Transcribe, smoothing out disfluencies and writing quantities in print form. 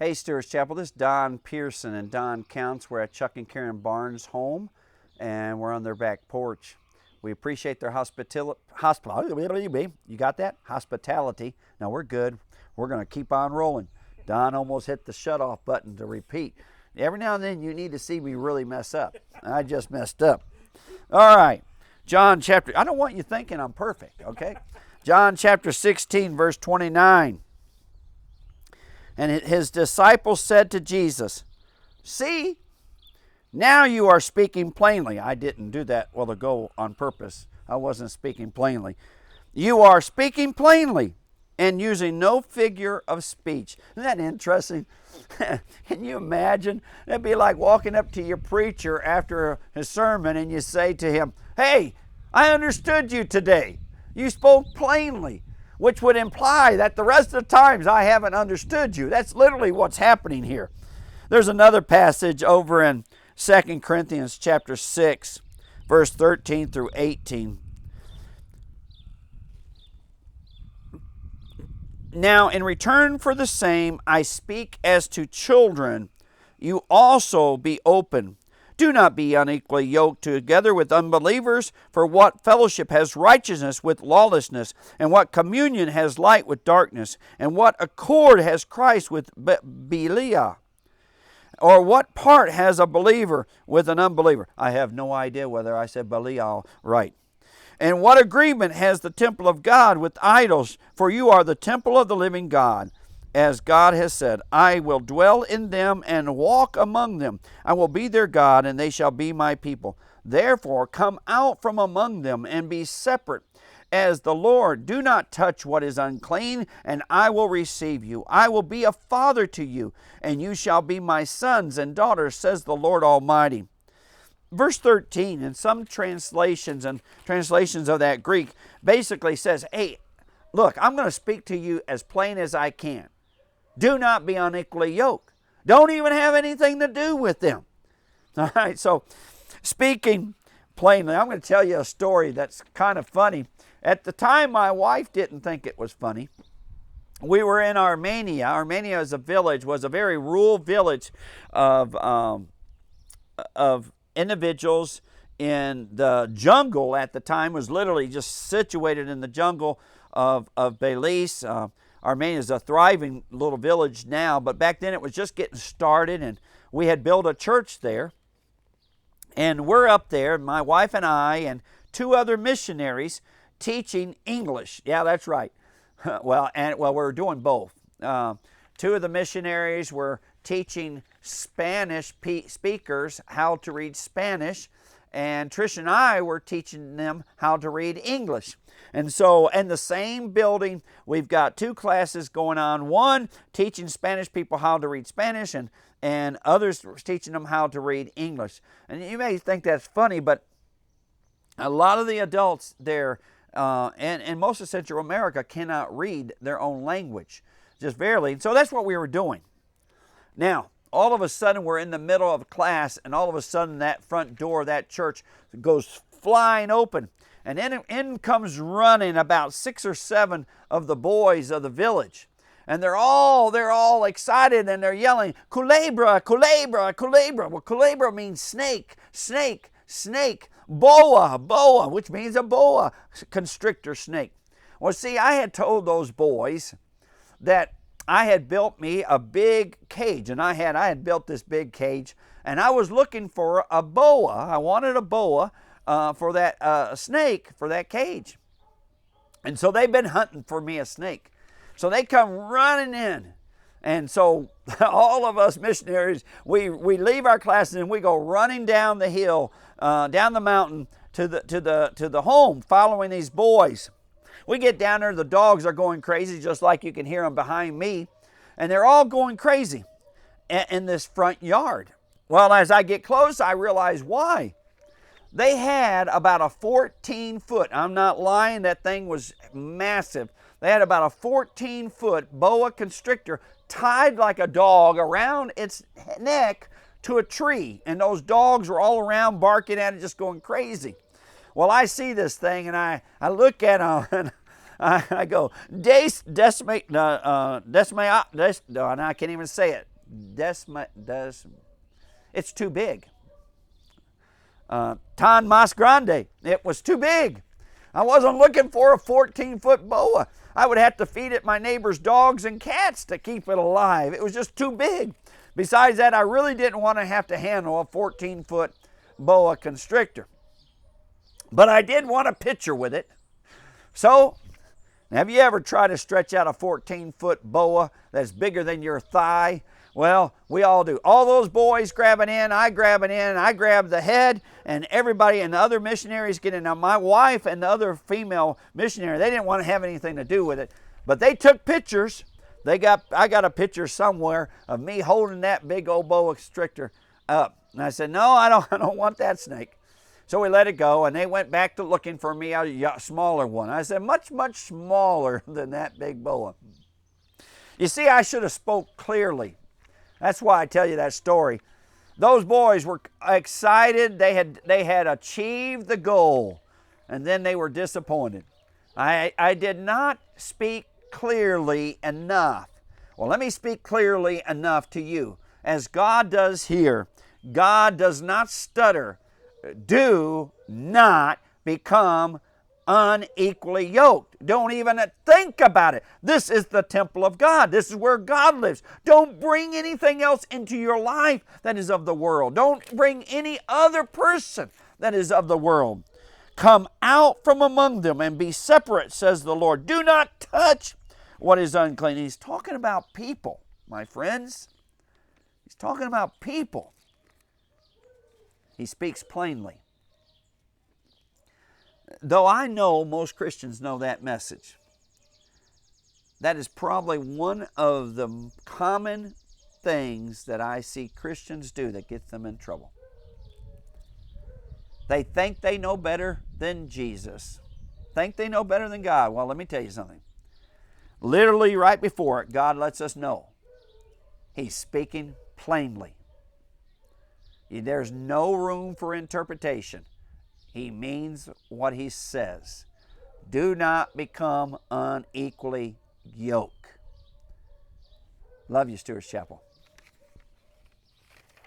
Hey, Stewart's Chapel, this is Don Pierson and Don Counts. We're at Chuck and Karen Barnes' home, and we're on their back porch. We appreciate their hospitality. You got that? Hospitality. Now, we're good. We're going to keep on rolling. Don almost hit the shut-off button to repeat. Every now and then, you need to see me really mess up. I just messed up. All right. John chapter, I don't want you thinking I'm perfect, okay? John chapter 16, verse 29. And his disciples said to Jesus, "See, now you are speaking plainly." I didn't do that a while ago on purpose. I wasn't speaking plainly. "You are speaking plainly and using no figure of speech." Isn't that interesting? Can you imagine? It'd be like walking up to your preacher after his sermon and you say to him, "Hey, I understood you today. You spoke plainly," which would imply that the rest of the times I haven't understood you. That's literally what's happening here. There's another passage over in 2 Corinthians chapter 6, verse 13 through 18. "Now, in return for the same, I speak as to children. You also be open. Do not be unequally yoked together with unbelievers, for what fellowship has righteousness with lawlessness, and what communion has light with darkness, and what accord has Christ with Belial? Or what part has a believer with an unbeliever?" I have no idea whether I said Belial right. "And what agreement has the temple of God with idols? For you are the temple of the living God. As God has said, I will dwell in them and walk among them. I will be their God, and they shall be my people. Therefore, come out from among them and be separate, as the Lord. Do not touch what is unclean, and I will receive you. I will be a father to you, and you shall be my sons and daughters, says the Lord Almighty." Verse 13, in some translations and translations of that Greek, basically says, hey, look, I'm going to speak to you as plain as I can. Do not be unequally yoked. Don't even have anything to do with them. All right, so speaking plainly, I'm going to tell you a story that's kind of funny. At the time, my wife didn't think it was funny. We were in Armenia. Armenia as a village was a very rural village of individuals in the jungle at the time. It was literally just situated in the jungle of Belize. Armenia is a thriving little village now, but back then it was just getting started, and we had built a church there. And we're up there, my wife and I and two other missionaries teaching English. Yeah, that's right. Well, we're doing both. Two of the missionaries were teaching Spanish speakers how to read Spanish, and Trish and I were teaching them how to read English. And so in the same building, we've got two classes going on. One teaching Spanish people how to read Spanish, and others teaching them how to read English. And you may think that's funny, but a lot of the adults there and most of Central America cannot read their own language, just barely. So that's what we were doing. Now, all of a sudden, we're in the middle of class, and all of a sudden, that front door of that church goes flying open. And in comes running about 6 or 7 of the boys of the village. And they're all excited, and they're yelling, "Culebra, culebra, culebra." Well, culebra means snake, snake, snake. Boa, boa, which means a boa constrictor snake. Well, see, I had told those boys that I had built me a big cage, and I had built this big cage, and I was looking for a boa. I wanted a boa for that snake for that cage. And so they've been hunting for me a snake. So they come running in. And so all of us missionaries, we leave our classes and we go running down the hill, down the mountain to the home, following these boys. We get down there, the dogs are going crazy, just like you can hear them behind me. And they're all going crazy in this front yard. Well, as I get close, I realize why. They had about a 14-foot, I'm not lying, that thing was massive. They had about a 14-foot boa constrictor tied like a dog around its neck to a tree. And those dogs were all around barking at it, just going crazy. Well, I see this thing, and I look at them, and I go, I can't even say it. It's too big. Tan mas grande, it was too big. I wasn't looking for a 14-foot boa. I would have to feed it my neighbor's dogs and cats to keep it alive. It was just too big. Besides that, I really didn't want to have to handle a 14-foot boa constrictor. But I did want a picture with it. So, have you ever tried to stretch out a 14-foot boa that's bigger than your thigh? Well, we all do. All those boys grabbing in, I grab the head, and everybody and the other missionaries get in. Now, my wife and the other female missionary, they didn't want to have anything to do with it, but they took pictures. I got a picture somewhere of me holding that big old boa constrictor up. And I said, no, I don't want that snake. So we let it go, and they went back to looking for me a smaller one. I said, much, much smaller than that big boa. You see, I should have spoke clearly. That's why I tell you that story. Those boys were excited. They had achieved the goal, and then they were disappointed. I did not speak clearly enough. Well, let me speak clearly enough to you. As God does here, God does not stutter. Do not become unequally yoked. Don't even think about it. This is the temple of God. This is where God lives. Don't bring anything else into your life that is of the world. Don't bring any other person that is of the world. Come out from among them and be separate, says the Lord. Do not touch what is unclean. He's talking about people, my friends. He's talking about people. He speaks plainly. Though I know most Christians know that message, that is probably one of the common things that I see Christians do that gets them in trouble. They think they know better than Jesus. Think they know better than God. Well, let me tell you something. Literally right before it, God lets us know. He's speaking plainly. There's no room for interpretation. He means what he says. Do not become unequally yoked. Love you, Stewart's Chapel.